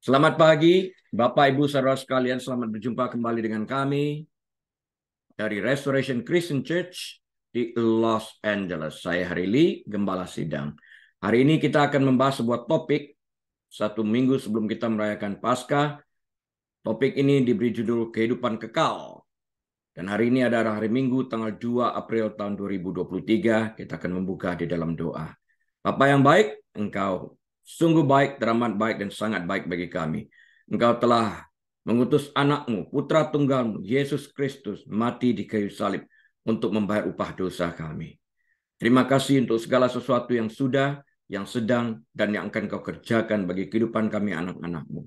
Selamat pagi, Bapak Ibu saudara sekalian. Selamat berjumpa kembali dengan kami dari Restoration Christian Church di Los Angeles. Saya Harili, Gembala Sidang. Hari ini kita akan membahas sebuah topik satu minggu sebelum kita merayakan Paskah. Topik ini diberi judul Kehidupan Kekal. Dan hari ini adalah hari Minggu tanggal 2 April tahun 2023. Kita akan membuka di dalam doa. Bapa yang baik, Engkau sungguh baik, teramat baik, dan sangat baik bagi kami. Engkau telah mengutus anakmu, putra tunggalmu, Yesus Kristus, mati di kayu salib untuk membayar upah dosa kami. Terima kasih untuk segala sesuatu yang sudah, yang sedang, dan yang akan kau kerjakan bagi kehidupan kami anak-anakmu.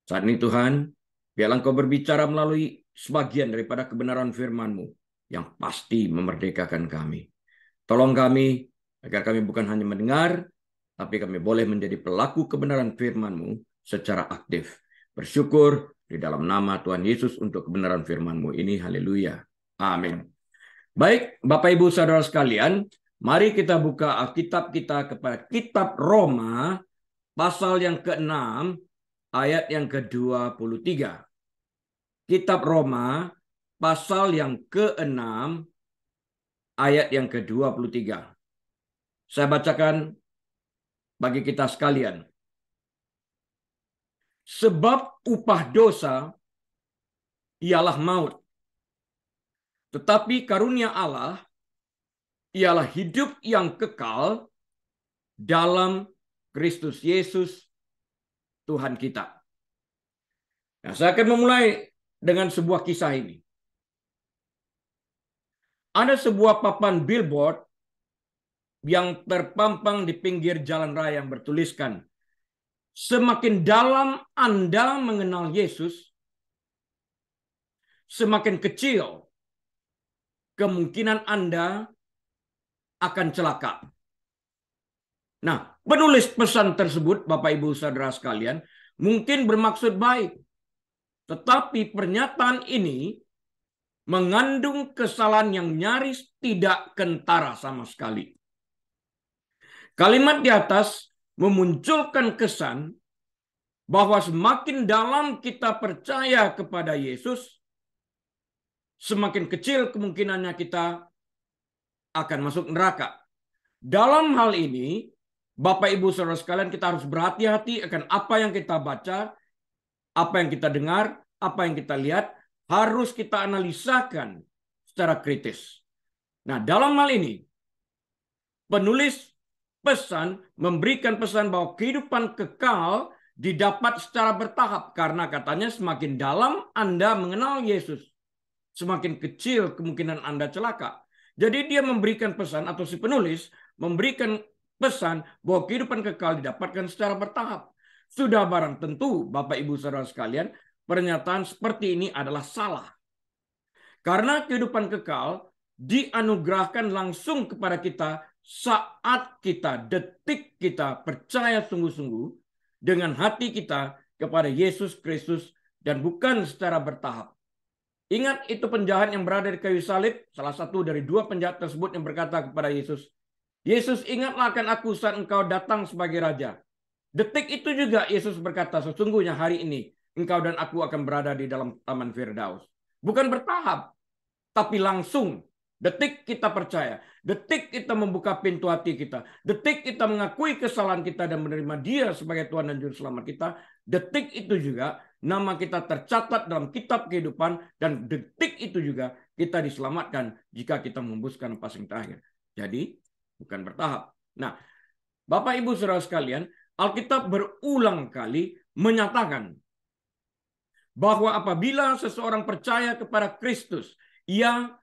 Saat ini Tuhan, biarlah Engkau berbicara melalui sebagian daripada kebenaran firman-Mu yang pasti memerdekakan kami. Tolong kami agar kami bukan hanya mendengar, tapi kami boleh menjadi pelaku kebenaran firman-Mu secara aktif. Bersyukur di dalam nama Tuhan Yesus untuk kebenaran firman-Mu ini. Haleluya. Amin. Baik, Bapak Ibu Saudara sekalian, mari kita buka Alkitab kita kepada kitab Roma, pasal yang ke-6, ayat yang ke-23. Kitab Roma, pasal yang ke-6, ayat yang ke-23. Saya bacakan bagi kita sekalian. Sebab upah dosa ialah maut. Tetapi karunia Allah ialah hidup yang kekal dalam Kristus Yesus Tuhan kita. Nah, saya akan memulai dengan sebuah kisah ini. Ada sebuah papan billboard yang terpampang di pinggir jalan raya yang bertuliskan, semakin dalam Anda mengenal Yesus, semakin kecil kemungkinan Anda akan celaka. Nah, penulis pesan tersebut, Bapak Ibu Saudara sekalian, mungkin bermaksud baik. Tetapi pernyataan ini mengandung kesalahan yang nyaris tidak kentara sama sekali. Kalimat di atas memunculkan kesan bahwa semakin dalam kita percaya kepada Yesus, semakin kecil kemungkinannya kita akan masuk neraka. Dalam hal ini, Bapak Ibu Saudara sekalian, kita harus berhati-hati akan apa yang kita baca, apa yang kita dengar, apa yang kita lihat, harus kita analisakan secara kritis. Nah, dalam hal ini, penulis pesan memberikan pesan bahwa kehidupan kekal didapat secara bertahap, karena katanya semakin dalam Anda mengenal Yesus, semakin kecil kemungkinan Anda celaka. Jadi dia memberikan pesan, atau si penulis memberikan pesan bahwa kehidupan kekal didapatkan secara bertahap. Sudah barang tentu Bapak Ibu Saudara sekalian, pernyataan seperti ini adalah salah. Karena kehidupan kekal dianugerahkan langsung kepada kita saat kita, detik kita percaya sungguh-sungguh dengan hati kita kepada Yesus Kristus dan bukan secara bertahap. Ingat itu penjahat yang berada di kayu salib, salah satu dari dua penjahat tersebut yang berkata kepada Yesus, Yesus, ingatlah akan aku saat engkau datang sebagai raja. Detik itu juga Yesus berkata, sesungguhnya hari ini engkau dan aku akan berada di dalam taman Firdaus. Bukan bertahap, tapi langsung. Detik kita percaya, detik kita membuka pintu hati kita, detik kita mengakui kesalahan kita dan menerima Dia sebagai Tuhan dan Juru Selamat kita, detik itu juga nama kita tercatat dalam kitab kehidupan, dan detik itu juga kita diselamatkan jika kita membuskan nafas yang terakhir. Jadi bukan bertahap. Nah, Bapak Ibu Saudara sekalian, Alkitab berulang kali menyatakan bahwa apabila seseorang percaya kepada Kristus, ia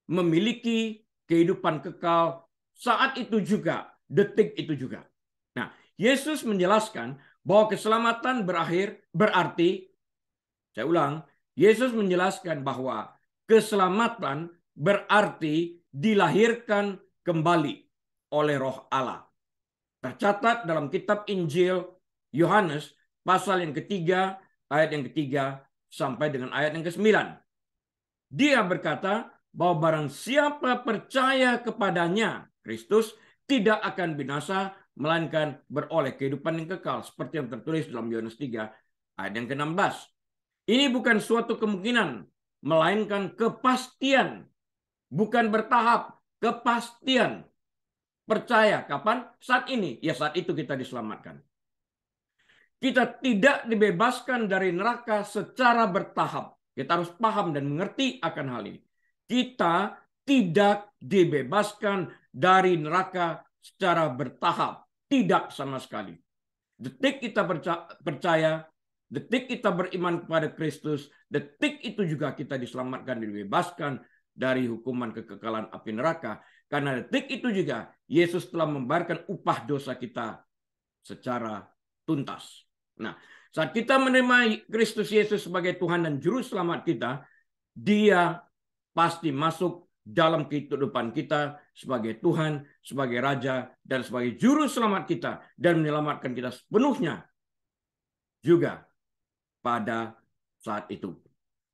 memiliki kehidupan kekal saat itu juga, detik itu juga. Nah, Yesus menjelaskan bahwa keselamatan berarti, saya ulang, Yesus menjelaskan bahwa keselamatan berarti dilahirkan kembali oleh Roh Allah. Tercatat dalam kitab Injil Yohanes pasal yang ketiga, ayat yang ketiga sampai dengan ayat yang ke-9. Dia berkata bahwa barang siapa percaya kepadanya, Kristus, tidak akan binasa, melainkan beroleh kehidupan yang kekal. Seperti yang tertulis dalam Yohanes 3 ayat yang ke-16. Ini bukan suatu kemungkinan, melainkan kepastian. Bukan bertahap, kepastian. Percaya kapan? Saat ini. Ya saat itu kita diselamatkan. Kita tidak dibebaskan dari neraka secara bertahap. Kita harus paham dan mengerti akan hal ini. Kita tidak dibebaskan dari neraka secara bertahap. Tidak sama sekali. Detik kita percaya, detik kita beriman kepada Kristus, detik itu juga kita diselamatkan, dibebaskan dari hukuman kekekalan api neraka. Karena detik itu juga Yesus telah membayarkan upah dosa kita secara tuntas. Nah, saat kita menerima Kristus Yesus sebagai Tuhan dan Juru Selamat kita, Dia pasti masuk dalam kehidupan kita sebagai Tuhan, sebagai Raja, dan sebagai Juru Selamat kita, dan menyelamatkan kita sepenuhnya juga pada saat itu.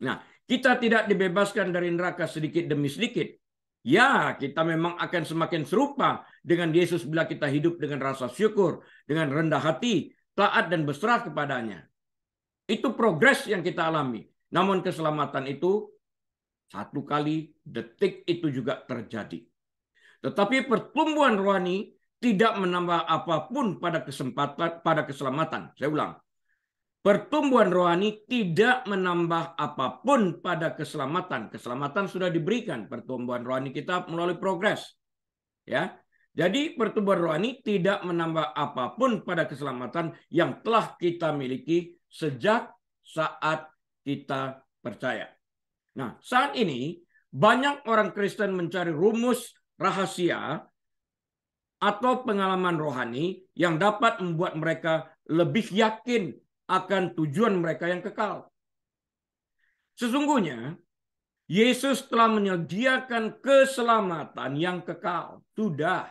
Nah, kita tidak dibebaskan dari neraka sedikit demi sedikit. Ya, kita memang akan semakin serupa dengan Yesus bila kita hidup dengan rasa syukur, dengan rendah hati, taat dan berserah kepadanya. Itu progres yang kita alami. Namun keselamatan itu satu kali detik itu juga terjadi. Tetapi pertumbuhan rohani tidak menambah apapun pada keselamatan. Saya ulang. Pertumbuhan rohani tidak menambah apapun pada keselamatan. Keselamatan sudah diberikan. Pertumbuhan rohani kita melalui progres. Ya. Jadi pertumbuhan rohani tidak menambah apapun pada keselamatan yang telah kita miliki sejak saat kita percaya. Nah, saat ini banyak orang Kristen mencari rumus rahasia atau pengalaman rohani yang dapat membuat mereka lebih yakin akan tujuan mereka yang kekal. Sesungguhnya, Yesus telah menyediakan keselamatan yang kekal. Sudah.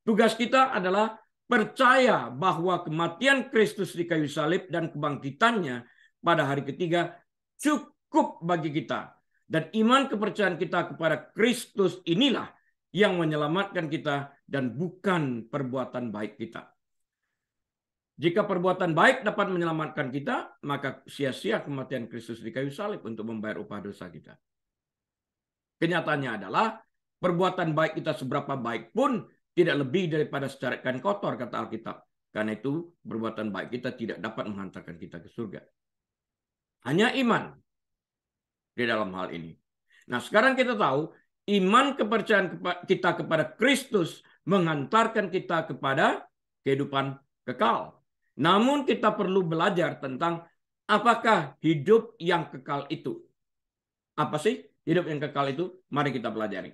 Tugas kita adalah percaya bahwa kematian Kristus di kayu salib dan kebangkitannya pada hari ketiga cukup bagi kita. Dan iman kepercayaan kita kepada Kristus inilah yang menyelamatkan kita dan bukan perbuatan baik kita. Jika perbuatan baik dapat menyelamatkan kita, maka sia-sia kematian Kristus di kayu salib untuk membayar upah dosa kita. Kenyataannya adalah perbuatan baik kita seberapa baik pun tidak lebih daripada secarik kain kotor, kata Alkitab. Karena itu perbuatan baik kita tidak dapat menghantarkan kita ke surga. Hanya iman di dalam hal ini. Nah, sekarang kita tahu iman kepercayaan kita kepada Kristus menghantarkan kita kepada kehidupan kekal. Namun kita perlu belajar tentang apakah hidup yang kekal itu. Apa sih hidup yang kekal itu? Mari kita pelajari.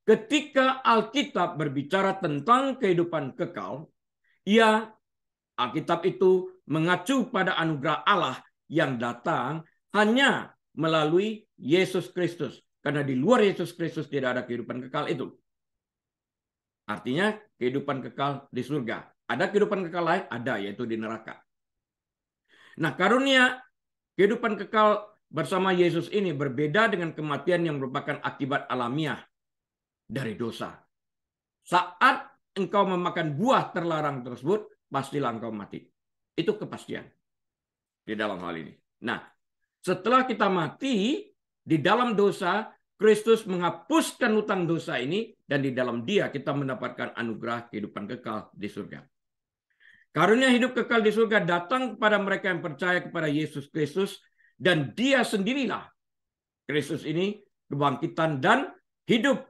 Ketika Alkitab berbicara tentang kehidupan kekal, ya, Alkitab itu mengacu pada anugerah Allah yang datang hanya melalui Yesus Kristus. Karena di luar Yesus Kristus tidak ada kehidupan kekal itu. Artinya kehidupan kekal di surga. Ada kehidupan kekal lain? Ada, yaitu di neraka. Nah, karunia kehidupan kekal bersama Yesus ini berbeda dengan kematian yang merupakan akibat alamiah dari dosa. Saat engkau memakan buah terlarang tersebut, pastilah engkau mati. Itu kepastian di dalam hal ini. Nah, setelah kita mati di dalam dosa, Kristus menghapuskan hutang dosa ini, dan di dalam Dia kita mendapatkan anugerah kehidupan kekal di surga. Karunia hidup kekal di surga datang kepada mereka yang percaya kepada Yesus Kristus, dan Dia sendirilah, Kristus ini, kebangkitan dan hidup.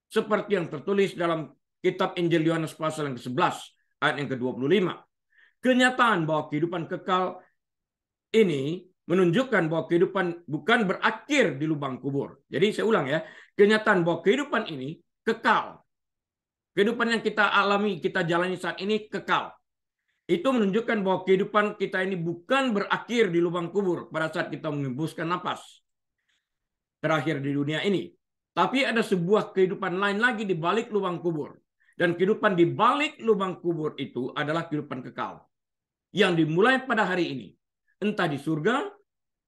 Seperti yang tertulis dalam kitab Injil Yohanes pasal yang ke-11 ayat yang ke-25. Kenyataan bahwa kehidupan kekal ini menunjukkan bahwa kehidupan bukan berakhir di lubang kubur. Jadi saya ulang ya, kenyataan bahwa kehidupan ini kekal. Kehidupan yang kita alami, kita jalani saat ini kekal. Itu menunjukkan bahwa kehidupan kita ini bukan berakhir di lubang kubur pada saat kita menghembuskan napas terakhir di dunia ini. Tapi ada sebuah kehidupan lain lagi di balik lubang kubur. Dan kehidupan di balik lubang kubur itu adalah kehidupan kekal. Yang dimulai pada hari ini. Entah di surga,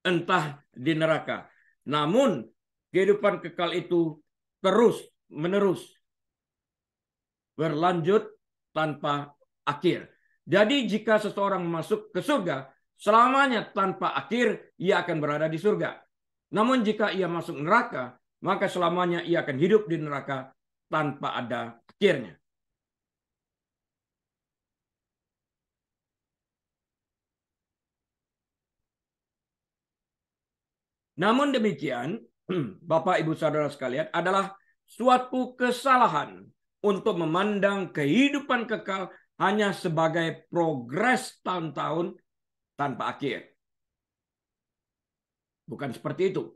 entah di neraka. Namun kehidupan kekal itu terus menerus berlanjut tanpa akhir. Jadi jika seseorang masuk ke surga, selamanya tanpa akhir ia akan berada di surga. Namun jika ia masuk neraka, maka selamanya ia akan hidup di neraka tanpa ada akhirnya. Namun demikian, Bapak Ibu Saudara sekalian, adalah suatu kesalahan untuk memandang kehidupan kekal hanya sebagai progres tahun-tahun tanpa akhir. Bukan seperti itu.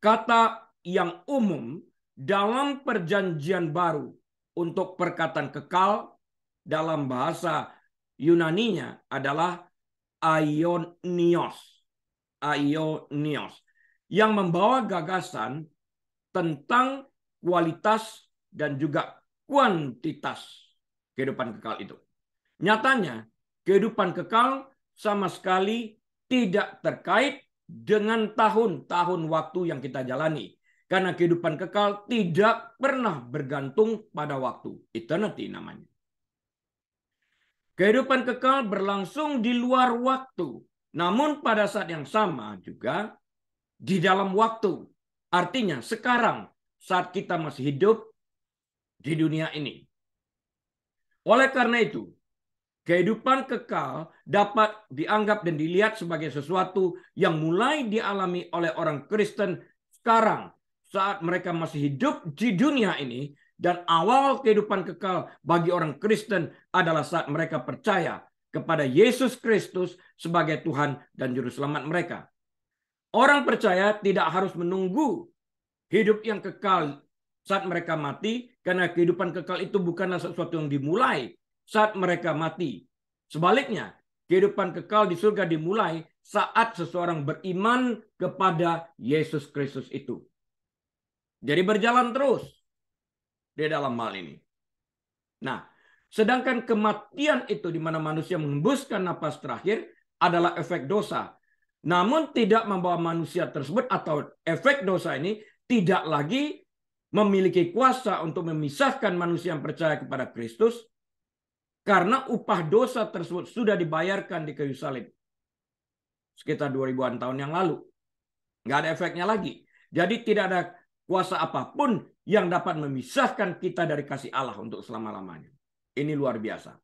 Kata yang umum dalam perjanjian baru untuk perkataan kekal dalam bahasa Yunaninya adalah aionios. Aionios. Yang membawa gagasan tentang kualitas dan juga kuantitas kehidupan kekal itu. Nyatanya, kehidupan kekal sama sekali tidak terkait dengan tahun-tahun waktu yang kita jalani. Karena kehidupan kekal tidak pernah bergantung pada waktu. Eternity namanya. Kehidupan kekal berlangsung di luar waktu. Namun pada saat yang sama juga di dalam waktu. Artinya sekarang saat kita masih hidup di dunia ini. Oleh karena itu, kehidupan kekal dapat dianggap dan dilihat sebagai sesuatu yang mulai dialami oleh orang Kristen sekarang saat mereka masih hidup di dunia ini, dan awal kehidupan kekal bagi orang Kristen adalah saat mereka percaya kepada Yesus Kristus sebagai Tuhan dan Juru Selamat mereka. Orang percaya tidak harus menunggu hidup yang kekal saat mereka mati, karena kehidupan kekal itu bukanlah sesuatu yang dimulai saat mereka mati. Sebaliknya, kehidupan kekal di surga dimulai saat seseorang beriman kepada Yesus Kristus itu. Jadi berjalan terus di dalam hal ini. Nah, sedangkan kematian itu di mana manusia menghembuskan napas terakhir adalah efek dosa. Namun tidak membawa manusia tersebut atau efek dosa ini tidak lagi memiliki kuasa untuk memisahkan manusia yang percaya kepada Kristus, karena upah dosa tersebut sudah dibayarkan di kayu salib sekitar 2000-an tahun yang lalu. Nggak ada efeknya lagi. Jadi tidak ada kuasa apapun yang dapat memisahkan kita dari kasih Allah untuk selama-lamanya. Ini luar biasa.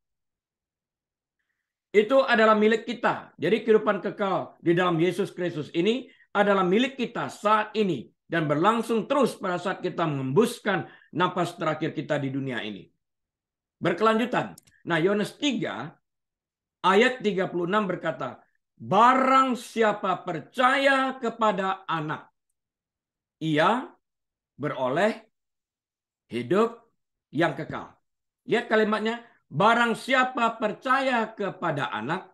Itu adalah milik kita. Jadi kehidupan kekal di dalam Yesus Kristus ini adalah milik kita saat ini dan berlangsung terus pada saat kita mengembuskan napas terakhir kita di dunia ini. Berkelanjutan. Nah, Yohanes 3 ayat 36 berkata, barang siapa percaya kepada Anak, ia beroleh hidup yang kekal. Lihat kalimatnya, barang siapa percaya kepada Anak,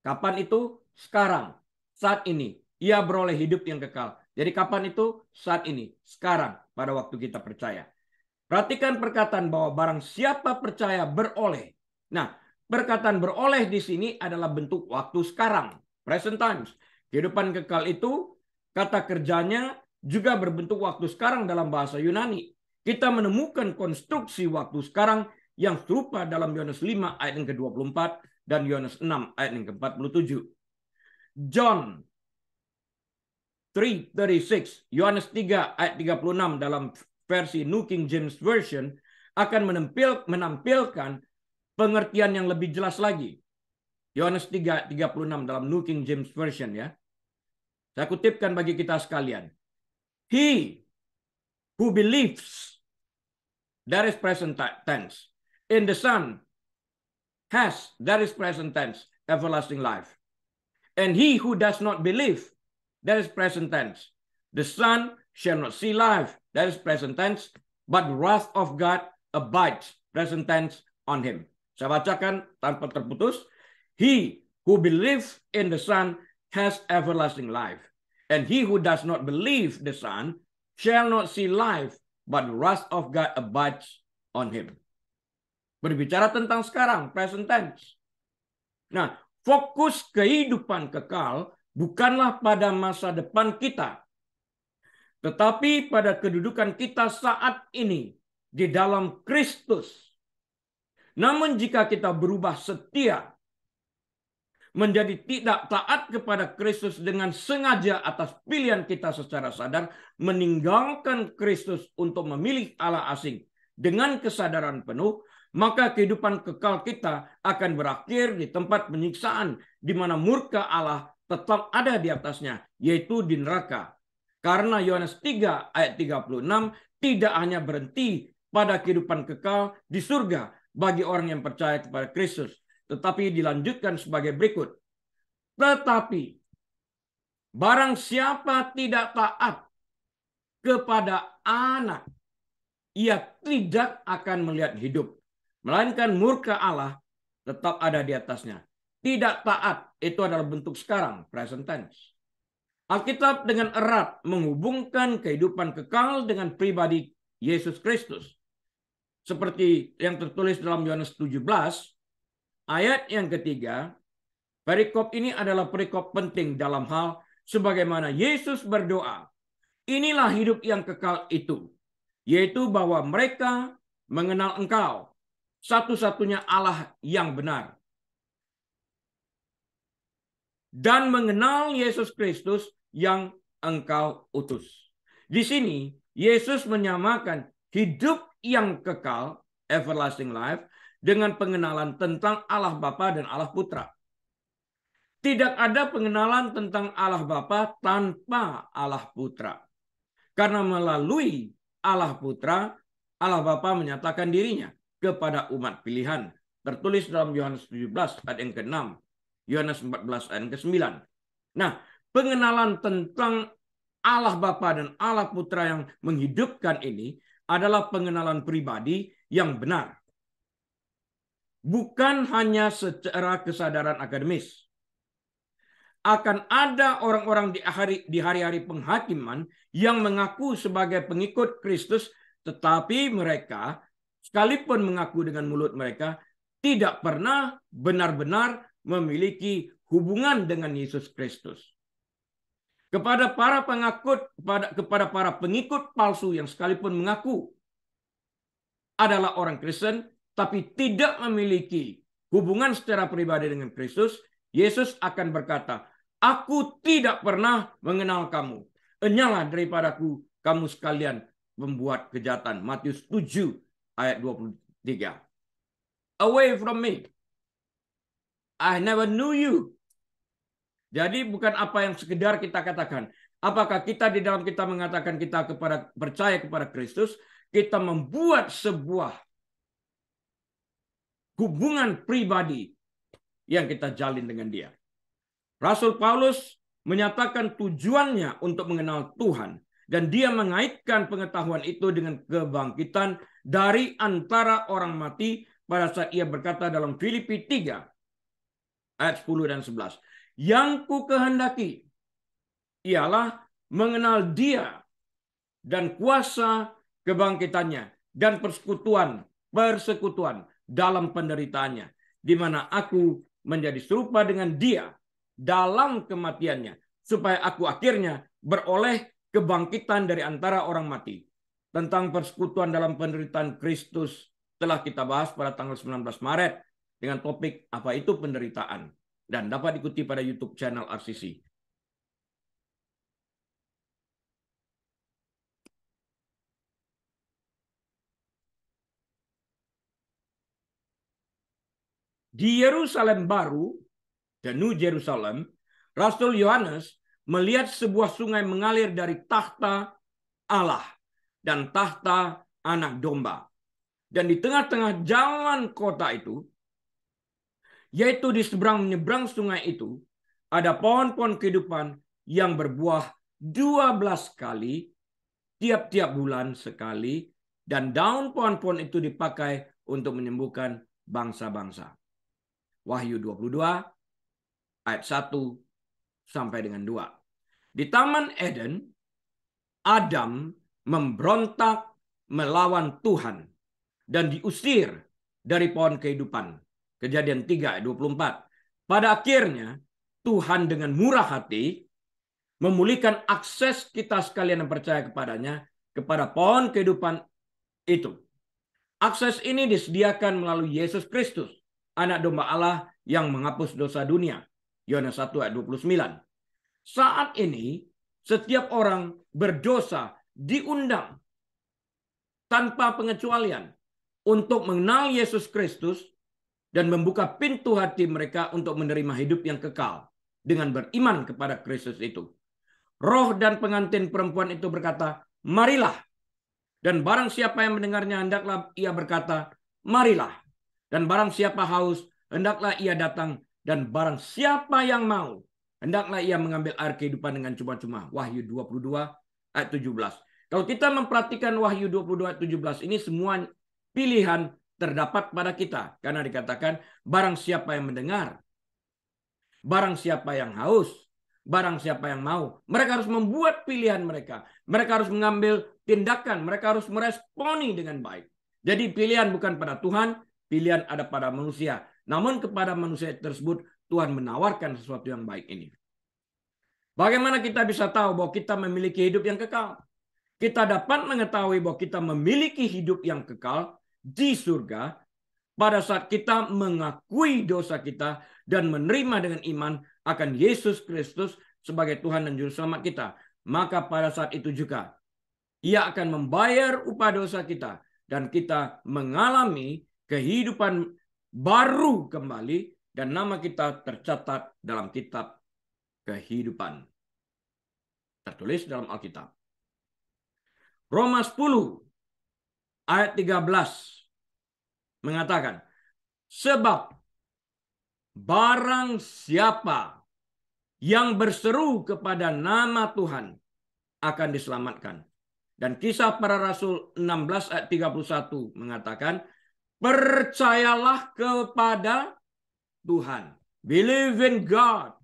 kapan itu? Sekarang, saat ini, ia beroleh hidup yang kekal. Jadi kapan itu? Saat ini, sekarang, pada waktu kita percaya. Perhatikan perkataan bahwa barang siapa percaya beroleh. Nah, perkataan beroleh di sini adalah bentuk waktu sekarang, present times. Kehidupan kekal itu, kata kerjanya juga berbentuk waktu sekarang dalam bahasa Yunani. Kita menemukan konstruksi waktu sekarang yang serupa dalam Yohanes 5 ayat yang ke-24 dan Yohanes 6 ayat yang ke-47. John 3:36, Yohanes 3 ayat 36 dalam versi New King James Version akan menampilkan pengertian yang lebih jelas lagi. Yohanes 3:36 dalam New King James Version ya. Saya kutipkan bagi kita sekalian. He who believes, that is present tense, in the Son has, that is present tense, everlasting life. And he who does not believe, that is present tense, the Son shall not see life, that is present tense, but the wrath of God abides, present tense, on him. Saya bacakan tanpa terputus. He who believes in the Son has everlasting life. And he who does not believe the Son shall not see life, but the wrath of God abides on him. Berbicara tentang sekarang, present tense. Nah, fokus kehidupan kekal bukanlah pada masa depan kita, tetapi pada kedudukan kita saat ini di dalam Kristus. Namun jika kita berubah setia menjadi tidak taat kepada Kristus dengan sengaja atas pilihan kita secara sadar, meninggalkan Kristus untuk memilih Allah asing dengan kesadaran penuh, maka kehidupan kekal kita akan berakhir di tempat penyiksaan, di mana murka Allah tetap ada di atasnya, yaitu di neraka. Karena Yohanes 3 ayat 36 tidak hanya berhenti pada kehidupan kekal di surga bagi orang yang percaya kepada Kristus, tetapi dilanjutkan sebagai berikut. Tetapi barang siapa tidak taat kepada anak, ia tidak akan melihat hidup, melainkan murka Allah tetap ada di atasnya. Tidak taat itu adalah bentuk sekarang, present tense. Alkitab dengan erat menghubungkan kehidupan kekal dengan pribadi Yesus Kristus. Seperti yang tertulis dalam Yohanes 17, ayat yang ketiga, perikop ini adalah perikop penting dalam hal sebagaimana Yesus berdoa. Inilah hidup yang kekal itu, yaitu bahwa mereka mengenal Engkau, satu-satunya Allah yang benar, dan mengenal Yesus Kristus yang Engkau utus. Di sini Yesus menyamakan hidup yang kekal, everlasting life, dengan pengenalan tentang Allah Bapa dan Allah Putra. Tidak ada pengenalan tentang Allah Bapa tanpa Allah Putra. Karena melalui Allah Putra, Allah Bapa menyatakan dirinya kepada umat pilihan. Tertulis dalam Yohanes 17 ayat yang ke-6. Yohanes 14 ayat yang ke-9. Nah, pengenalan tentang Allah Bapa dan Allah Putra yang menghidupkan ini adalah pengenalan pribadi yang benar. Bukan hanya secara kesadaran akademis. Akan ada orang-orang di hari-hari penghakiman yang mengaku sebagai pengikut Kristus, tetapi mereka, sekalipun mengaku dengan mulut mereka, tidak pernah benar-benar memiliki hubungan dengan Yesus Kristus. Kepada para pengikut palsu yang sekalipun mengaku adalah orang Kristen, tapi tidak memiliki hubungan secara pribadi dengan Kristus, Yesus akan berkata, "Aku tidak pernah mengenal kamu. Enyalah daripadaku kamu sekalian membuat kejahatan." Matius 7 ayat 23. Away from me. I never knew you. Jadi bukan apa yang sekedar kita katakan. Apakah kita di dalam kita mengatakan kita percaya kepada Kristus, kita membuat sebuah hubungan pribadi yang kita jalin dengan Dia. Rasul Paulus menyatakan tujuannya untuk mengenal Tuhan, dan dia mengaitkan pengetahuan itu dengan kebangkitan dari antara orang mati pada saat ia berkata dalam Filipi 3 ayat 10 dan 11. Yang ku kehendaki ialah mengenal Dia dan kuasa kebangkitannya dan persekutuan dalam penderitaannya, di mana aku menjadi serupa dengan Dia dalam kematiannya, supaya aku akhirnya beroleh kebangkitan dari antara orang mati. Tentang persekutuan dalam penderitaan Kristus telah kita bahas pada tanggal 19 Maret dengan topik apa itu penderitaan, dan dapat diikuti pada YouTube channel RCC. Di Yerusalem baru, the New Jerusalem, Rasul Yohanes melihat sebuah sungai mengalir dari tahta Allah dan tahta anak domba. Dan di tengah-tengah jalan kota itu, yaitu di seberang menyeberang sungai itu, ada pohon-pohon kehidupan yang berbuah 12 kali, tiap-tiap bulan sekali, dan daun pohon-pohon itu dipakai untuk menyembuhkan bangsa-bangsa. Wahyu 22 ayat 1 sampai dengan 2. Di Taman Eden, Adam memberontak melawan Tuhan dan diusir dari pohon kehidupan. Kejadian 3 ayat 24. Pada akhirnya, Tuhan dengan murah hati memulihkan akses kita sekalian yang percaya kepadanya kepada pohon kehidupan itu. Akses ini disediakan melalui Yesus Kristus, anak domba Allah yang menghapus dosa dunia. Yohanes 1 ayat 29. Saat ini, setiap orang berdosa diundang tanpa pengecualian untuk mengenal Yesus Kristus dan membuka pintu hati mereka untuk menerima hidup yang kekal dengan beriman kepada Kristus itu. Roh dan pengantin perempuan itu berkata, marilah. Dan barang siapa yang mendengarnya, hendaklah ia berkata, marilah. Dan barang siapa haus, hendaklah ia datang. Dan barang siapa yang mau, hendaklah ia mengambil air kehidupan dengan cuma-cuma. Wahyu 22 ayat 17. Kalau kita memperhatikan Wahyu 22 ayat 17, ini semua pilihan terdapat pada kita. Karena dikatakan, barang siapa yang mendengar, barang siapa yang haus, barang siapa yang mau. Mereka harus membuat pilihan mereka. Mereka harus mengambil tindakan. Mereka harus meresponi dengan baik. Jadi pilihan bukan pada Tuhan, pilihan ada pada manusia. Namun kepada manusia tersebut Tuhan menawarkan sesuatu yang baik ini. Bagaimana kita bisa tahu bahwa kita memiliki hidup yang kekal? Kita dapat mengetahui bahwa kita memiliki hidup yang kekal di surga pada saat kita mengakui dosa kita dan menerima dengan iman akan Yesus Kristus sebagai Tuhan dan Juru Selamat kita. Maka pada saat itu juga Ia akan membayar upah dosa kita dan kita mengalami kehidupan baru kembali dan nama kita tercatat dalam kitab kehidupan. Tertulis dalam Alkitab. Roma 10 ayat 13 mengatakan, sebab barang siapa yang berseru kepada nama Tuhan akan diselamatkan. Dan Kisah Para Rasul 16 ayat 31 mengatakan, percayalah kepada Tuhan. Believe in God.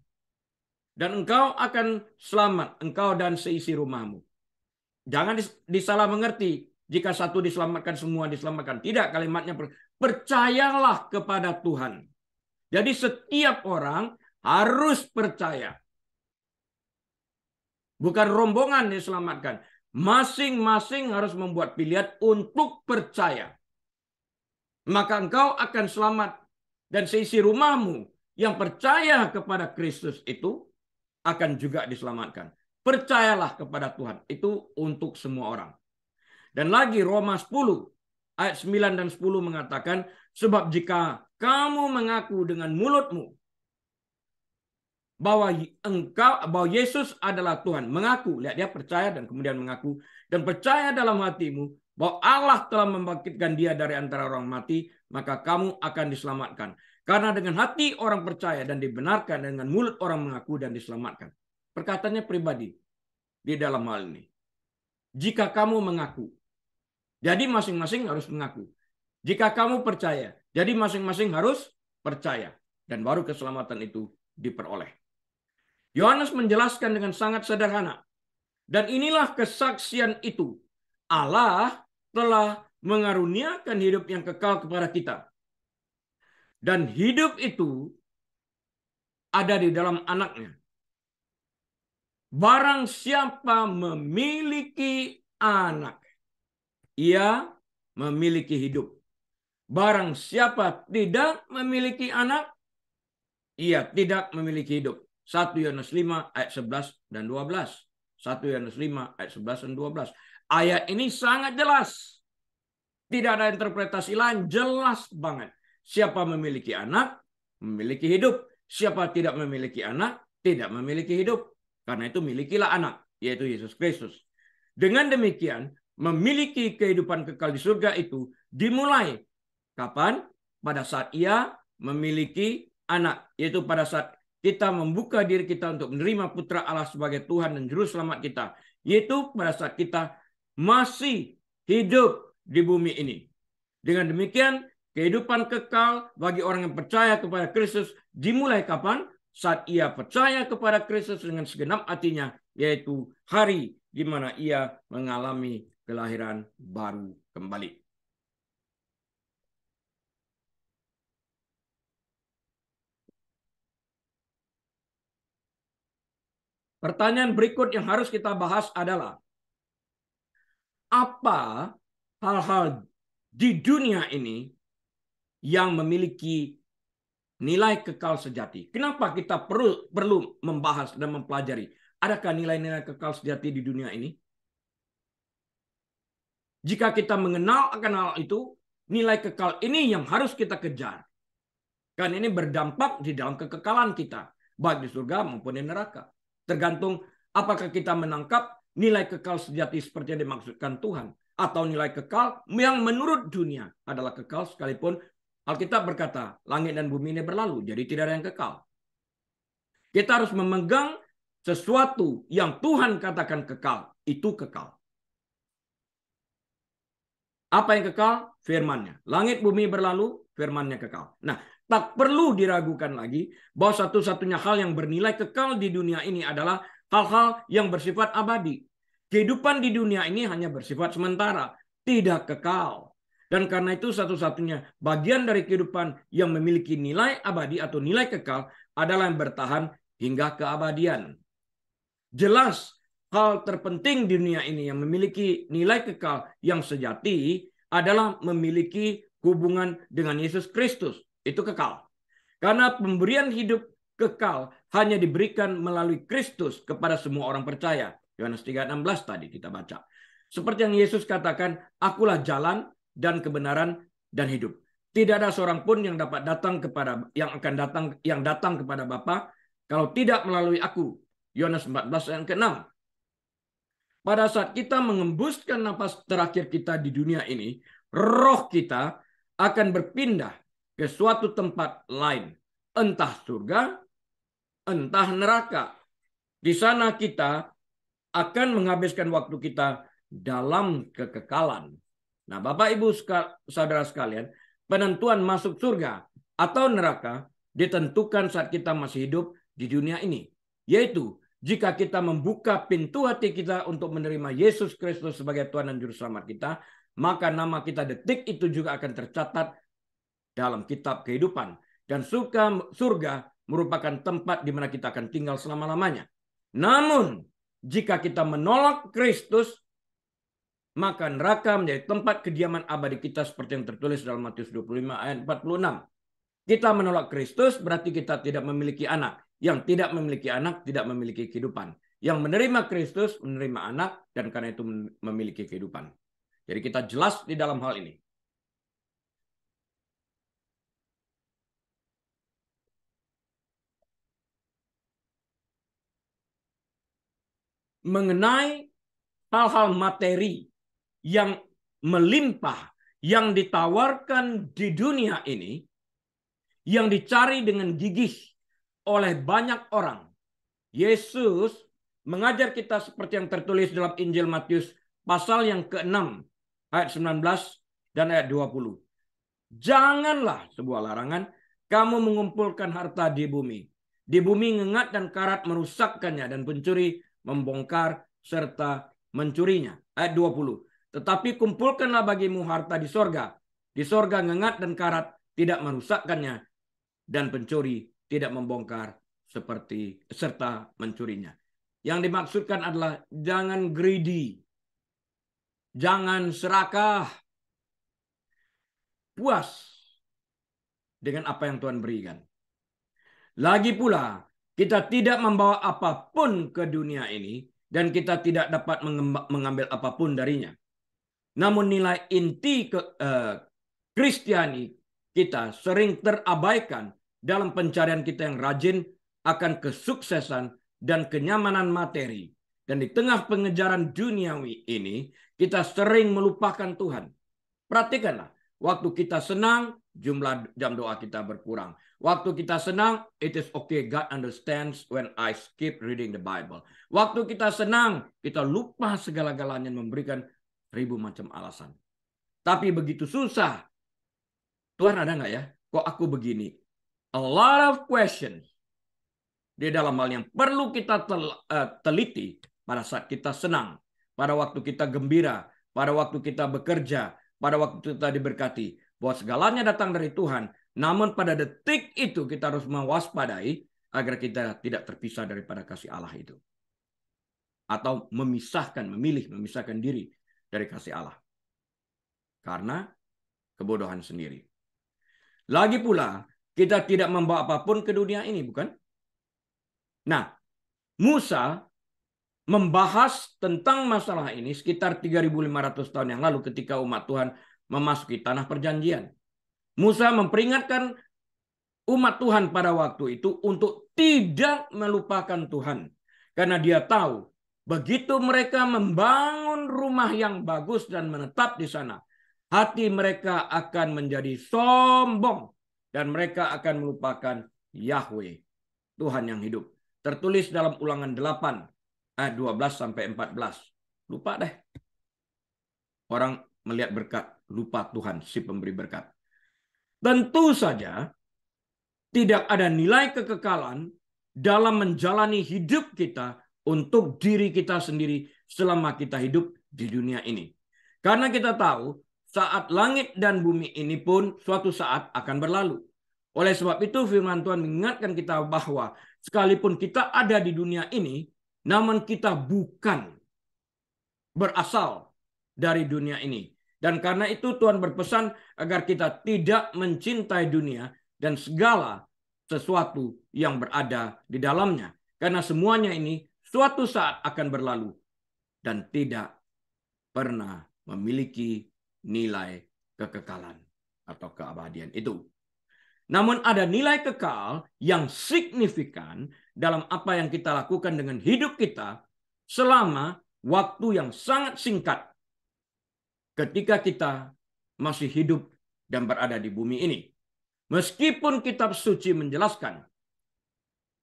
Dan engkau akan selamat, engkau dan seisi rumahmu. Jangan disalah mengerti. Jika satu diselamatkan, semua diselamatkan. Tidak, kalimatnya percayalah kepada Tuhan. Jadi setiap orang harus percaya. Bukan rombongan diselamatkan. Masing-masing harus membuat pilihan untuk percaya. Maka engkau akan selamat. Dan seisi rumahmu yang percaya kepada Kristus itu akan juga diselamatkan. Percayalah kepada Tuhan. Itu untuk semua orang. Dan lagi Roma 10 ayat 9 dan 10 mengatakan, sebab jika kamu mengaku dengan mulutmu bahwa Yesus adalah Tuhan, mengaku, lihat dia percaya dan kemudian mengaku, dan percaya dalam hatimu bahwa Allah telah membangkitkan dia dari antara orang mati, maka kamu akan diselamatkan. Karena dengan hati orang percaya dan dibenarkan, dengan mulut orang mengaku dan diselamatkan. Perkataannya pribadi di dalam hal ini. Jika kamu mengaku, jadi masing-masing harus mengaku. Jika kamu percaya, jadi masing-masing harus percaya. Dan baru keselamatan itu diperoleh. Yohanes menjelaskan dengan sangat sederhana. Dan inilah kesaksian itu. Allah telah mengaruniakan hidup yang kekal kepada kita. Dan hidup itu ada di dalam anaknya. Barang siapa memiliki anak, ia memiliki hidup. Barang siapa tidak memiliki anak, ia tidak memiliki hidup. 1 Yohanes 5 ayat 11 dan 12. 1 Yohanes 5 ayat 11 dan 12. Ayat ini sangat jelas. Tidak ada interpretasi lain, jelas banget. Siapa memiliki anak, memiliki hidup. Siapa tidak memiliki anak, tidak memiliki hidup. Karena itu milikilah anak, yaitu Yesus Kristus. Dengan demikian, memiliki kehidupan kekal di surga itu dimulai. Kapan? Pada saat ia memiliki anak. Yaitu pada saat kita membuka diri kita untuk menerima Putra Allah sebagai Tuhan dan Juru Selamat kita. Yaitu pada saat kita masih hidup di bumi ini. Dengan demikian, kehidupan kekal bagi orang yang percaya kepada Kristus dimulai kapan? Saat ia percaya kepada Kristus dengan segenap hatinya, yaitu hari di mana ia mengalami kelahiran baru kembali. Pertanyaan berikut yang harus kita bahas adalah, apa hal-hal di dunia ini yang memiliki nilai kekal sejati. Kenapa kita perlu membahas dan mempelajari? Adakah nilai-nilai kekal sejati di dunia ini? Jika kita mengenal akan hal itu, nilai kekal ini yang harus kita kejar. Kan ini berdampak di dalam kekekalan kita, baik di surga maupun di neraka. Tergantung apakah kita menangkap nilai kekal sejati seperti yang dimaksudkan Tuhan, atau nilai kekal yang menurut dunia adalah kekal, sekalipun Alkitab berkata, langit dan bumi ini berlalu, jadi tidak ada yang kekal. Kita harus memegang sesuatu yang Tuhan katakan kekal, itu kekal. Apa yang kekal? Firman-Nya. Langit bumi berlalu, firman-Nya kekal. Nah, tak perlu diragukan lagi bahwa satu-satunya hal yang bernilai kekal di dunia ini adalah hal-hal yang bersifat abadi. Kehidupan di dunia ini hanya bersifat sementara, tidak kekal. Dan karena itu satu-satunya bagian dari kehidupan yang memiliki nilai abadi atau nilai kekal adalah yang bertahan hingga keabadian. Jelas, hal terpenting di dunia ini yang memiliki nilai kekal yang sejati adalah memiliki hubungan dengan Yesus Kristus. Itu kekal. Karena pemberian hidup kekal hanya diberikan melalui Kristus kepada semua orang percaya. Yohanes 3:16 tadi kita baca. Seperti yang Yesus katakan, akulah jalan dan kebenaran dan hidup. Tidak ada seorang pun yang dapat datang kepada Bapa kalau tidak melalui aku. Yohanes 14 ayat ke-6. Pada saat kita mengembuskan napas terakhir kita di dunia ini, roh kita akan berpindah ke suatu tempat lain. Entah surga, entah neraka. Di sana kita akan menghabiskan waktu kita dalam kekekalan. Nah, Bapak Ibu saudara sekalian, penentuan masuk surga atau neraka ditentukan saat kita masih hidup di dunia ini. Yaitu, jika kita membuka pintu hati kita untuk menerima Yesus Kristus sebagai Tuhan dan Juru Selamat kita, maka nama kita detik itu juga akan tercatat dalam kitab kehidupan. Dan surga merupakan tempat di mana kita akan tinggal selama-lamanya. Namun, jika kita menolak Kristus, maka neraka menjadi tempat kediaman abadi kita seperti yang tertulis dalam Matius 25 ayat 46. Kita menolak Kristus berarti kita tidak memiliki anak. Yang tidak memiliki anak tidak memiliki kehidupan. Yang menerima Kristus menerima anak dan karena itu memiliki kehidupan. Jadi kita jelas di dalam hal ini. Mengenai hal-hal materi yang melimpah, yang ditawarkan di dunia ini, yang dicari dengan gigih oleh banyak orang. Yesus mengajar kita seperti yang tertulis dalam Injil Matius pasal yang ke-6 ayat 19 dan ayat 20. Janganlah, sebuah larangan, kamu mengumpulkan harta di bumi. Di bumi ngengat dan karat merusakkannya dan pencuri membongkar serta mencurinya. Ayat 20. Tetapi kumpulkanlah bagimu harta di sorga. Di sorga ngengat dan karat tidak merusakkannya dan pencuri tidak membongkar serta mencurinya. Yang dimaksudkan adalah jangan greedy. Jangan serakah. Puas dengan apa yang Tuhan berikan. Lagi pula, kita tidak membawa apapun ke dunia ini dan kita tidak dapat mengambil apapun darinya. Namun nilai inti Kristiani kita sering terabaikan dalam pencarian kita yang rajin akan kesuksesan dan kenyamanan materi. Dan di tengah pengejaran duniawi ini, kita sering melupakan Tuhan. Perhatikanlah, waktu kita senang, jumlah jam doa kita berkurang. Waktu kita senang, it is okay, God understands when I skip reading the Bible. Waktu kita senang, kita lupa segala-galanya memberikan 1000 macam alasan. Tapi begitu susah, Tuhan ada nggak ya? Kok aku begini? A lot of questions. Di dalam hal yang perlu kita teliti pada saat kita senang, pada waktu kita gembira, pada waktu kita bekerja, pada waktu kita diberkati. Bahwa segalanya datang dari Tuhan. Namun pada detik itu kita harus mewaspadai agar kita tidak terpisah daripada kasih Allah itu. Atau memisahkan diri dari kasih Allah. Karena kebodohan sendiri. Lagi pula, kita tidak membawa apapun ke dunia ini, bukan? Nah, Musa membahas tentang masalah ini sekitar 3.500 tahun yang lalu ketika umat Tuhan memasuki tanah perjanjian. Musa memperingatkan umat Tuhan pada waktu itu untuk tidak melupakan Tuhan. Karena dia tahu, begitu mereka membangun rumah yang bagus dan menetap di sana, hati mereka akan menjadi sombong dan mereka akan melupakan Yahweh, Tuhan yang hidup. Tertulis dalam Ulangan 8 ayat 12-14. Lupa deh. Orang melihat berkat, lupa Tuhan si pemberi berkat. Tentu saja tidak ada nilai kekekalan dalam menjalani hidup kita untuk diri kita sendiri selama kita hidup di dunia ini. Karena kita tahu saat langit dan bumi ini pun suatu saat akan berlalu. Oleh sebab itu firman Tuhan mengingatkan kita bahwa sekalipun kita ada di dunia ini, namun kita bukan berasal dari dunia ini. Dan karena itu Tuhan berpesan agar kita tidak mencintai dunia dan segala sesuatu yang berada di dalamnya. Karena semuanya ini suatu saat akan berlalu dan tidak pernah memiliki nilai kekekalan atau keabadian itu. Namun ada nilai kekal yang signifikan dalam apa yang kita lakukan dengan hidup kita selama waktu yang sangat singkat ketika kita masih hidup dan berada di bumi ini. Meskipun kitab suci menjelaskan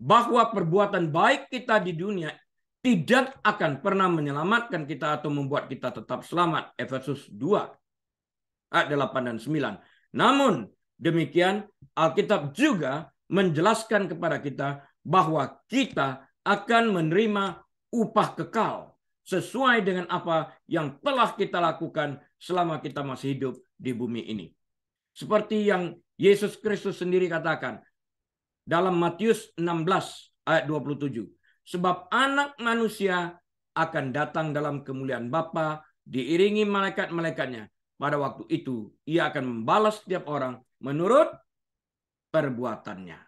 bahwa perbuatan baik kita di dunia tidak akan pernah menyelamatkan kita atau membuat kita tetap selamat. Efesus 2 ayat 8 dan 9. Namun demikian Alkitab juga menjelaskan kepada kita bahwa kita akan menerima upah kekal sesuai dengan apa yang telah kita lakukan selama kita masih hidup di bumi ini. Seperti yang Yesus Kristus sendiri katakan dalam Matius 16 ayat 27. Sebab anak manusia akan datang dalam kemuliaan Bapa diiringi malaikat-malaikatnya. Pada waktu itu ia akan membalas setiap orang menurut perbuatannya.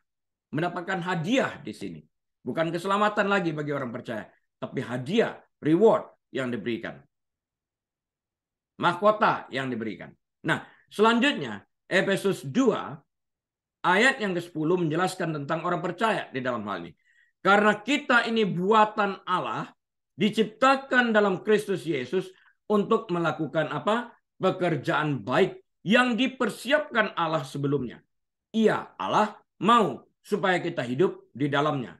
Mendapatkan hadiah di sini. Bukan keselamatan lagi bagi orang percaya, tapi hadiah, reward yang diberikan. Mahkota yang diberikan. Nah, selanjutnya Efesus 2 ayat yang ke-10 menjelaskan tentang orang percaya di dalam hal ini. Karena kita ini buatan Allah, diciptakan dalam Kristus Yesus untuk melakukan apa? Pekerjaan baik yang dipersiapkan Allah sebelumnya. Ia, Allah, mau supaya kita hidup di dalamnya.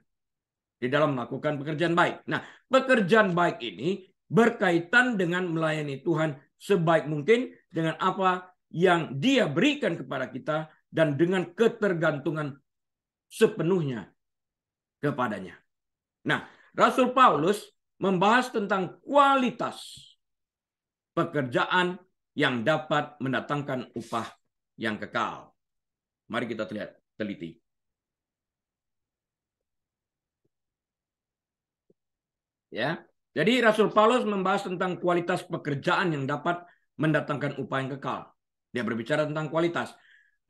Di dalam melakukan pekerjaan baik. Nah, pekerjaan baik ini berkaitan dengan melayani Tuhan sebaik mungkin dengan apa yang Dia berikan kepada kita dan dengan ketergantungan sepenuhnya kepadanya. Nah, Rasul Paulus membahas tentang kualitas pekerjaan yang dapat mendatangkan upah yang kekal. Mari kita teliti. Ya, jadi Rasul Paulus membahas tentang kualitas pekerjaan yang dapat mendatangkan upah yang kekal. Dia berbicara tentang kualitas.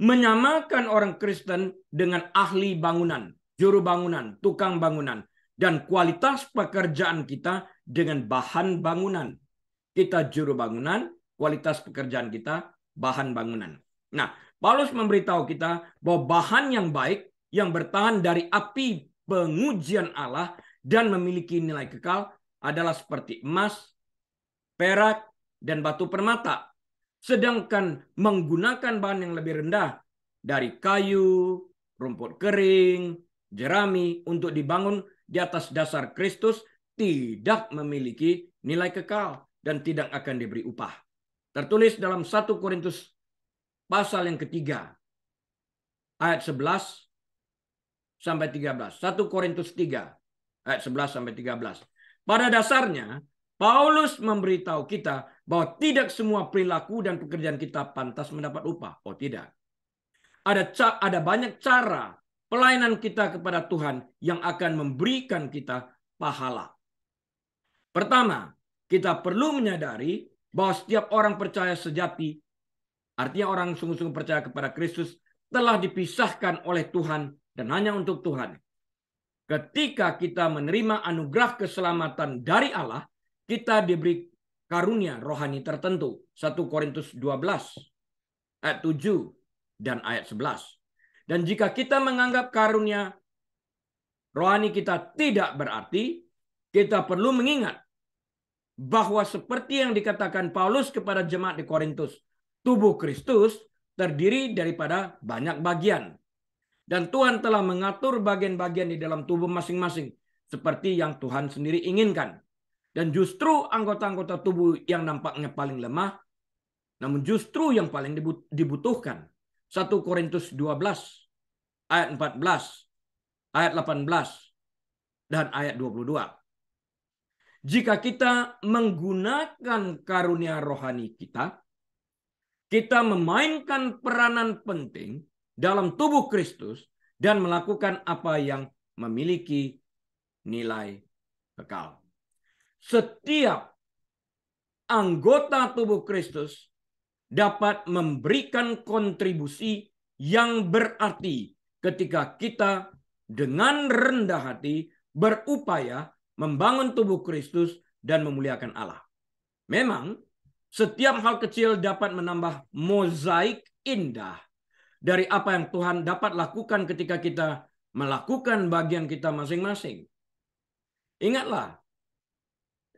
Menyamakan orang Kristen dengan ahli bangunan, juru bangunan, tukang bangunan, dan kualitas pekerjaan kita dengan bahan bangunan. Kita juru bangunan, kualitas pekerjaan kita bahan bangunan. Nah, Paulus memberitahu kita bahwa bahan yang baik yang bertahan dari api pengujian Allah dan memiliki nilai kekal adalah seperti emas, perak, dan batu permata. Sedangkan menggunakan bahan yang lebih rendah dari kayu, rumput kering, jerami untuk dibangun di atas dasar Kristus tidak memiliki nilai kekal dan tidak akan diberi upah. Tertulis dalam 1 Korintus pasal yang ketiga ayat 11 sampai 13. 1 Korintus 3 ayat 11 sampai 13. Pada dasarnya Paulus memberitahu kita bahwa tidak semua perilaku dan pekerjaan kita pantas mendapat upah. Oh tidak. Ada banyak cara pelayanan kita kepada Tuhan yang akan memberikan kita pahala. Pertama, kita perlu menyadari bahwa setiap orang percaya sejati Artinya orang sungguh-sungguh percaya kepada Kristus telah dipisahkan oleh Tuhan dan hanya untuk Tuhan. Ketika kita menerima anugerah keselamatan dari Allah, kita diberi karunia rohani tertentu. 1 Korintus 12 ayat 7 dan ayat 11. Dan jika kita menganggap karunia rohani kita tidak berarti, kita perlu mengingat bahwa seperti yang dikatakan Paulus kepada jemaat di Korintus, tubuh Kristus terdiri daripada banyak bagian. Dan Tuhan telah mengatur bagian-bagian di dalam tubuh masing-masing seperti yang Tuhan sendiri inginkan. Dan justru anggota-anggota tubuh yang nampaknya paling lemah, namun justru yang paling dibutuhkan. 1 Korintus 12 ayat 14, ayat 18, dan ayat 22. Jika kita menggunakan karunia rohani kita memainkan peranan penting dalam tubuh Kristus dan melakukan apa yang memiliki nilai kekal. Setiap anggota tubuh Kristus dapat memberikan kontribusi yang berarti ketika kita dengan rendah hati berupaya membangun tubuh Kristus dan memuliakan Allah. Memang setiap hal kecil dapat menambah mozaik indah dari apa yang Tuhan dapat lakukan ketika kita melakukan bagian kita masing-masing. Ingatlah,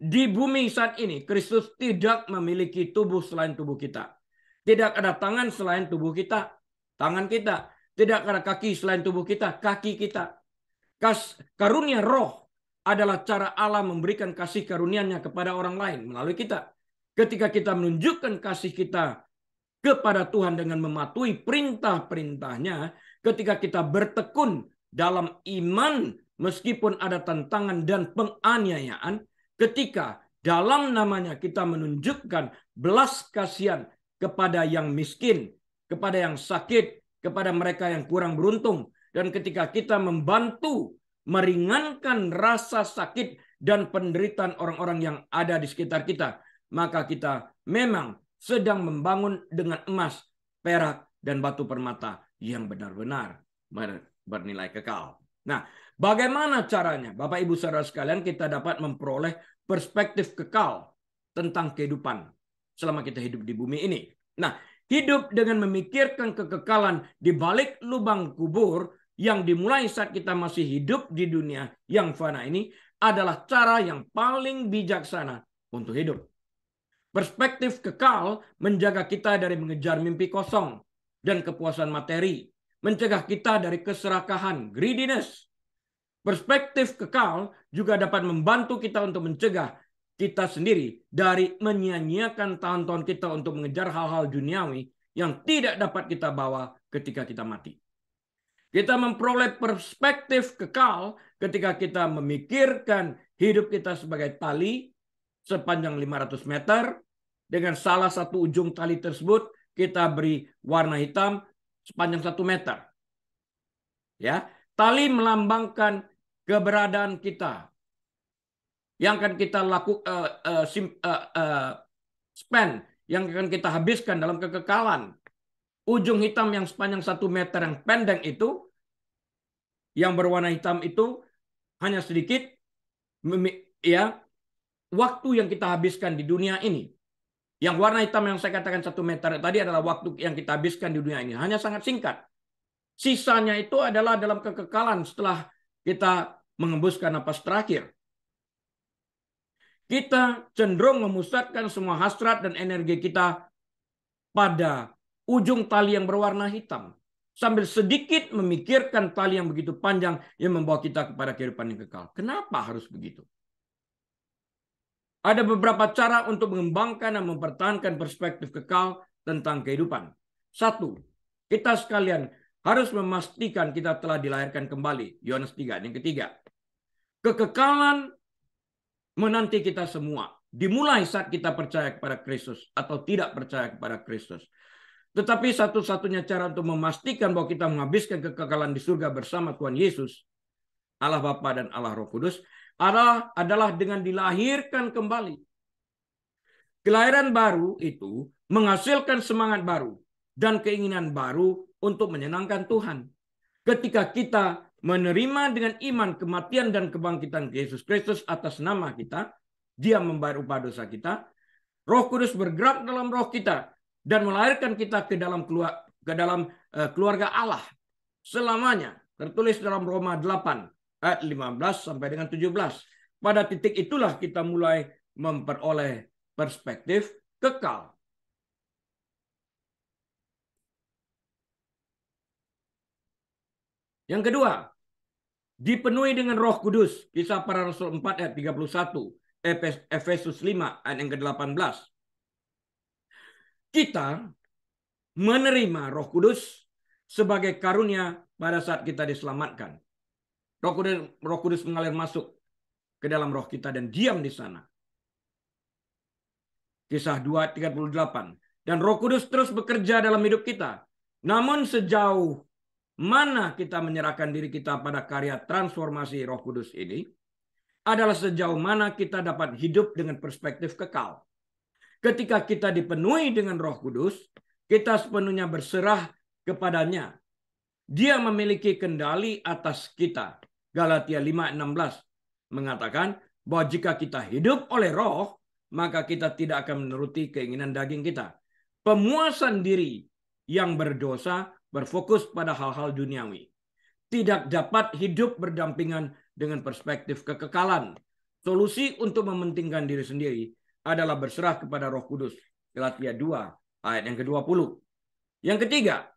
di bumi saat ini Kristus tidak memiliki tubuh selain tubuh kita. Tidak ada tangan selain tubuh kita, tangan kita. Tidak ada kaki selain tubuh kita, kaki kita. Karunia roh adalah cara Allah memberikan kasih karunia-Nya kepada orang lain melalui kita. Ketika kita menunjukkan kasih kita kepada Tuhan dengan mematuhi perintah-perintahnya, ketika kita bertekun dalam iman meskipun ada tantangan dan penganiayaan, ketika dalam namanya kita menunjukkan belas kasihan kepada yang miskin, kepada yang sakit, kepada mereka yang kurang beruntung, dan ketika kita membantu meringankan rasa sakit dan penderitaan orang-orang yang ada di sekitar kita, maka kita memang sedang membangun dengan emas, perak, dan batu permata yang benar-benar bernilai kekal. Nah, bagaimana caranya, Bapak Ibu Saudara sekalian, kita dapat memperoleh perspektif kekal tentang kehidupan selama kita hidup di bumi ini? Nah, hidup dengan memikirkan kekekalan di balik lubang kubur yang dimulai saat kita masih hidup di dunia yang fana ini adalah cara yang paling bijaksana untuk hidup. Perspektif kekal menjaga kita dari mengejar mimpi kosong dan kepuasan materi, mencegah kita dari keserakahan, greediness. Perspektif kekal juga dapat membantu kita untuk mencegah kita sendiri dari menyia-nyiakan tahun-tahun kita untuk mengejar hal-hal duniawi yang tidak dapat kita bawa ketika kita mati. Kita memperoleh perspektif kekal ketika kita memikirkan hidup kita sebagai tali sepanjang 500 meter. Dengan salah satu ujung tali tersebut kita beri warna hitam sepanjang 1 meter. Ya, tali melambangkan keberadaan kita yang akan kita spend, yang akan kita habiskan dalam kekekalan. Ujung hitam yang sepanjang 1 meter yang pendek itu, yang berwarna hitam itu hanya sedikit, ya, waktu yang kita habiskan di dunia ini. Yang warna hitam yang saya katakan 1 meter tadi adalah waktu yang kita habiskan di dunia ini. Hanya sangat singkat. Sisanya itu adalah dalam kekekalan setelah kita mengembuskan napas terakhir. Kita cenderung memusatkan semua hasrat dan energi kita pada ujung tali yang berwarna hitam, sambil sedikit memikirkan tali yang begitu panjang yang membawa kita kepada kehidupan yang kekal. Kenapa harus begitu? Ada beberapa cara untuk mengembangkan dan mempertahankan perspektif kekal tentang kehidupan. 1, kita sekalian harus memastikan kita telah dilahirkan kembali. Yohanes 3. Yang ketiga, kekekalan menanti kita semua. Dimulai saat kita percaya kepada Kristus atau tidak percaya kepada Kristus. Tetapi satu-satunya cara untuk memastikan bahwa kita menghabiskan kekekalan di surga bersama Tuhan Yesus, Allah Bapa dan Allah Roh Kudus, adalah dengan dilahirkan kembali. Kelahiran baru itu menghasilkan semangat baru, dan keinginan baru untuk menyenangkan Tuhan. Ketika kita menerima dengan iman kematian dan kebangkitan Yesus Kristus atas nama kita, Dia membayar upah dosa kita, Roh Kudus bergerak dalam roh kita dan melahirkan kita ke dalam keluarga Allah selamanya. Tertulis dalam Roma 8 ayat 15 sampai dengan 17. Pada titik itulah kita mulai memperoleh perspektif kekal. Yang kedua, dipenuhi dengan Roh Kudus. Kisah Para Rasul 4 ayat 31. Efesus 5 ayat yang ke-18. Kita menerima Roh Kudus sebagai karunia pada saat kita diselamatkan. Roh Kudus mengalir masuk ke dalam roh kita dan diam di sana. Kisah 2 ayat 38. Dan Roh Kudus terus bekerja dalam hidup kita. Namun sejauh mana kita menyerahkan diri kita pada karya transformasi Roh Kudus ini adalah sejauh mana kita dapat hidup dengan perspektif kekal. Ketika kita dipenuhi dengan Roh Kudus, kita sepenuhnya berserah kepadanya. Dia memiliki kendali atas kita. Galatia 5:16 mengatakan bahwa jika kita hidup oleh Roh, maka kita tidak akan menuruti keinginan daging kita. Pemuasan diri yang berdosa berfokus pada hal-hal duniawi. Tidak dapat hidup berdampingan dengan perspektif kekekalan. Solusi untuk mementingkan diri sendiri adalah berserah kepada Roh Kudus. Galatia 2 ayat yang ke-20. Yang ketiga,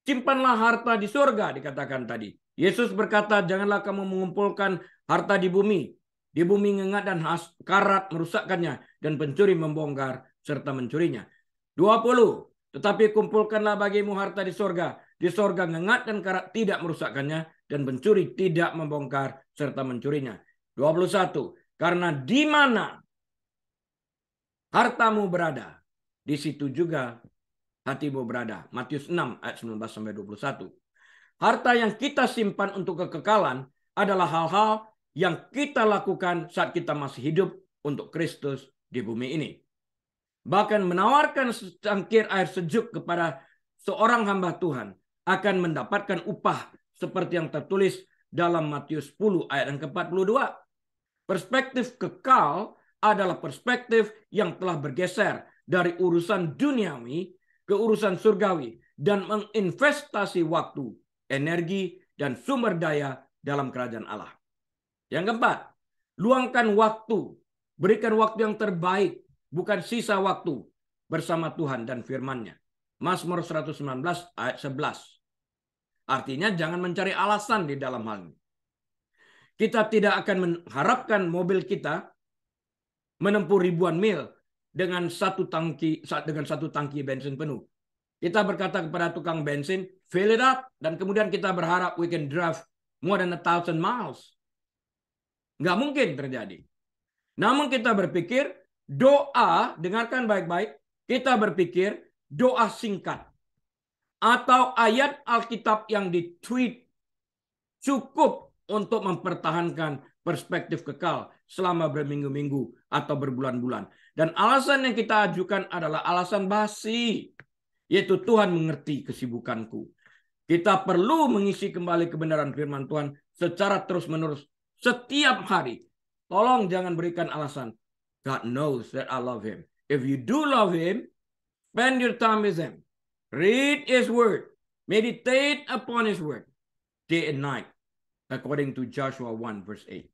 simpanlah harta di surga, dikatakan tadi. Yesus berkata, janganlah kamu mengumpulkan harta di bumi. Di bumi ngengat dan karat merusakkannya, dan pencuri membongkar serta mencurinya. 20. Tetapi kumpulkanlah bagimu harta di sorga. Di sorga ngengat dan karat tidak merusakkannya, dan pencuri tidak membongkar serta mencurinya. 21. Karena di mana hartamu berada, di situ juga hatimu berada. Matius 6 ayat 19-21. Harta yang kita simpan untuk kekekalan adalah hal-hal yang kita lakukan saat kita masih hidup untuk Kristus di bumi ini. Bahkan menawarkan secangkir air sejuk kepada seorang hamba Tuhan akan mendapatkan upah seperti yang tertulis dalam Matius 10 ayat yang ke-42. Perspektif kekal adalah perspektif yang telah bergeser dari urusan duniawi ke urusan surgawi dan menginvestasi waktu, energi, dan sumber daya dalam kerajaan Allah. Yang keempat, luangkan waktu, berikan waktu yang terbaik, bukan sisa waktu bersama Tuhan dan firman-Nya. Mazmur 119 ayat 11. Artinya jangan mencari alasan di dalam hal ini. Kita tidak akan mengharapkan mobil kita menempuh ribuan mil dengan satu tangki bensin penuh. Kita berkata kepada tukang bensin, fill it up, dan kemudian kita berharap we can drive more than 1,000 miles. Nggak mungkin terjadi. Namun kita berpikir doa, dengarkan baik-baik, kita berpikir doa singkat atau ayat Alkitab yang ditweet cukup untuk mempertahankan perspektif kekal selama berminggu-minggu atau berbulan-bulan. Dan alasan yang kita ajukan adalah alasan basi, yaitu Tuhan mengerti kesibukanku. Kita perlu mengisi kembali kebenaran firman Tuhan secara terus-menerus setiap hari. Tolong jangan berikan alasan. God knows that I love him. If you do love him, spend your time with him. Read his word. Meditate upon his word day and night, according to Joshua 1 verse 8.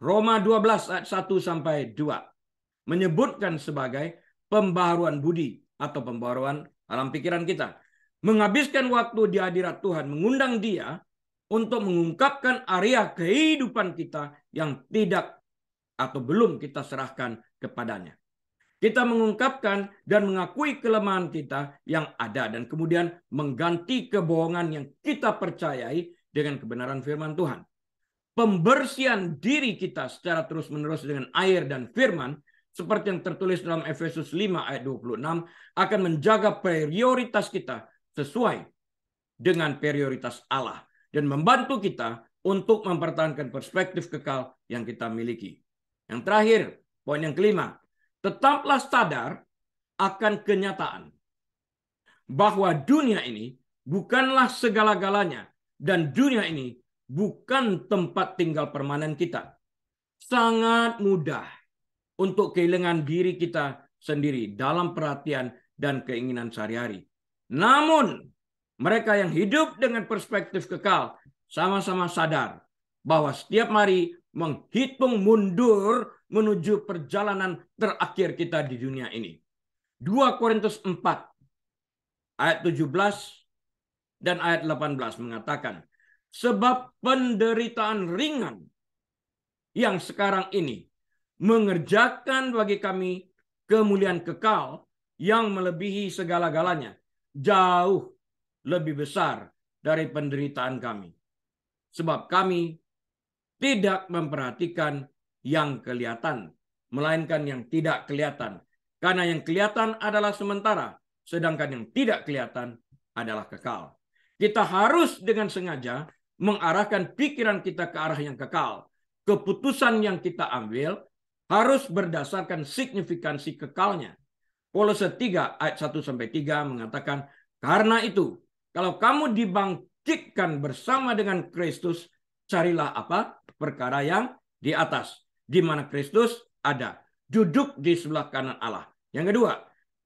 Roma 12 ayat 1-2 menyebutkan sebagai pembaharuan budi atau pembaharuan alam pikiran kita. Menghabiskan waktu di hadirat Tuhan, mengundang dia untuk mengungkapkan area kehidupan kita yang tidak atau belum kita serahkan kepadanya. Kita mengungkapkan dan mengakui kelemahan kita yang ada dan kemudian mengganti kebohongan yang kita percayai dengan kebenaran firman Tuhan. Pembersihan diri kita secara terus-menerus dengan air dan firman seperti yang tertulis dalam Efesus 5 ayat 26 akan menjaga prioritas kita sesuai dengan prioritas Allah dan membantu kita untuk mempertahankan perspektif kekal yang kita miliki. Yang terakhir, poin yang kelima, tetaplah sadar akan kenyataan bahwa dunia ini bukanlah segala-galanya dan dunia ini bukan tempat tinggal permanen kita. Sangat mudah untuk kehilangan diri kita sendiri dalam perhatian dan keinginan sehari-hari. Namun, mereka yang hidup dengan perspektif kekal sama-sama sadar bahwa setiap hari menghitung mundur menuju perjalanan terakhir kita di dunia ini. 2 Korintus 4 ayat 17 dan ayat 18 mengatakan, sebab penderitaan ringan yang sekarang ini mengerjakan bagi kami kemuliaan kekal yang melebihi segala-galanya, jauh lebih besar dari penderitaan kami. Sebab kami tidak memperhatikan yang kelihatan, melainkan yang tidak kelihatan. Karena yang kelihatan adalah sementara, sedangkan yang tidak kelihatan adalah kekal. Kita harus dengan sengaja mengarahkan pikiran kita ke arah yang kekal. Keputusan yang kita ambil harus berdasarkan signifikansi kekalnya. Kolose 3 ayat 1-3 mengatakan, karena itu, kalau kamu dibangkitkan bersama dengan Kristus, carilah apa? Perkara yang di atas, di mana Kristus ada, duduk di sebelah kanan Allah. Yang kedua,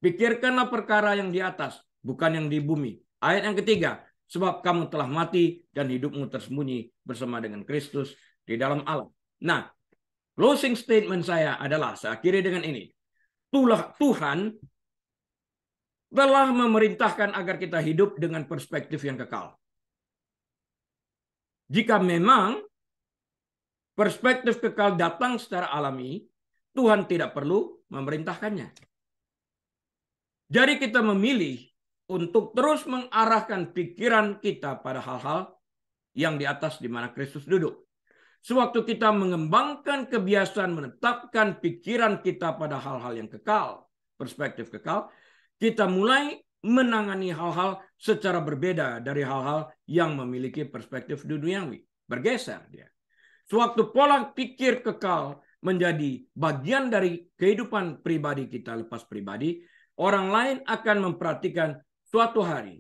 pikirkanlah perkara yang di atas, bukan yang di bumi. Ayat yang ketiga, sebab kamu telah mati dan hidupmu tersembunyi bersama dengan Kristus di dalam Allah. Nah, closing statement saya adalah, saya akhiri dengan ini. Tuhan telah memerintahkan agar kita hidup dengan perspektif yang kekal. Jika memang perspektif kekal datang secara alami, Tuhan tidak perlu memerintahkannya. Jadi kita memilih untuk terus mengarahkan pikiran kita pada hal-hal yang di atas di mana Kristus duduk. Sewaktu kita mengembangkan kebiasaan menetapkan pikiran kita pada hal-hal yang kekal, perspektif kekal, kita mulai menangani hal-hal secara berbeda dari hal-hal yang memiliki perspektif duniawi. Bergeser dia. Sewaktu pola pikir kekal menjadi bagian dari kehidupan pribadi kita lepas pribadi, orang lain akan memperhatikan suatu hari,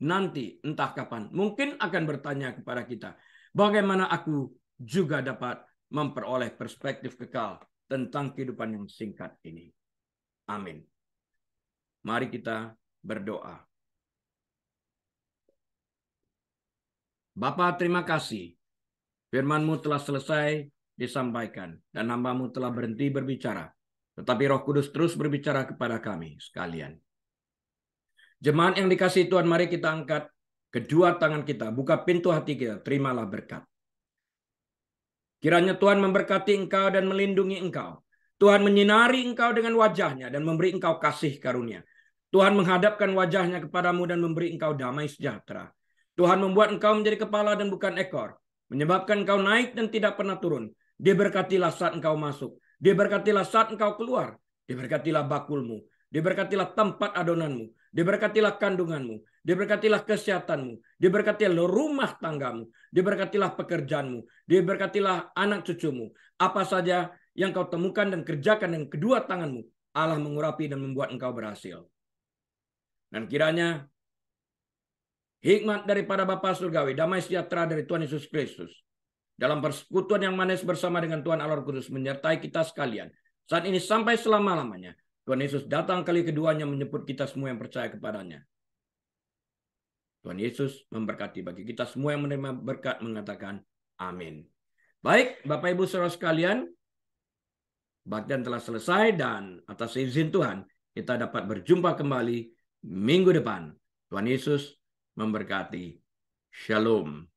nanti entah kapan, mungkin akan bertanya kepada kita, bagaimana aku juga dapat memperoleh perspektif kekal tentang kehidupan yang singkat ini. Amin. Mari kita berdoa. Bapa, terima kasih. Firman-Mu telah selesai disampaikan dan hamba-Mu telah berhenti berbicara. Tetapi Roh Kudus terus berbicara kepada kami sekalian. Jemaat yang dikasihi Tuhan, mari kita angkat kedua tangan kita, buka pintu hati kita, terimalah berkat. Kiranya Tuhan memberkati engkau dan melindungi engkau. Tuhan menyinari engkau dengan wajahnya dan memberi engkau kasih karunia. Tuhan menghadapkan wajahnya kepadamu dan memberi engkau damai sejahtera. Tuhan membuat engkau menjadi kepala dan bukan ekor. Menyebabkan engkau naik dan tidak pernah turun. Diberkatilah saat engkau masuk. Diberkatilah saat engkau keluar. Diberkatilah bakulmu. Diberkatilah tempat adonanmu. Diberkatilah kandunganmu. Diberkatilah kesehatanmu. Diberkatilah rumah tanggamu. Diberkatilah pekerjaanmu. Diberkatilah anak cucumu. Apa saja yang kau temukan dan kerjakan dengan kedua tanganmu, Allah mengurapi dan membuat engkau berhasil. Dan kiranya hikmat daripada Bapa Surgawi, damai sejahtera dari Tuhan Yesus Kristus, dalam persekutuan yang manis bersama dengan Tuhan Allah Kudus menyertai kita sekalian. Saat ini sampai selama-lamanya. Tuhan Yesus datang kali keduanya menyebut kita semua yang percaya kepadanya. Tuhan Yesus memberkati bagi kita semua yang menerima berkat mengatakan amin. Baik, Bapak Ibu Saudara sekalian, baktian telah selesai dan atas izin Tuhan kita dapat berjumpa kembali minggu depan. Tuhan Yesus memberkati. Shalom.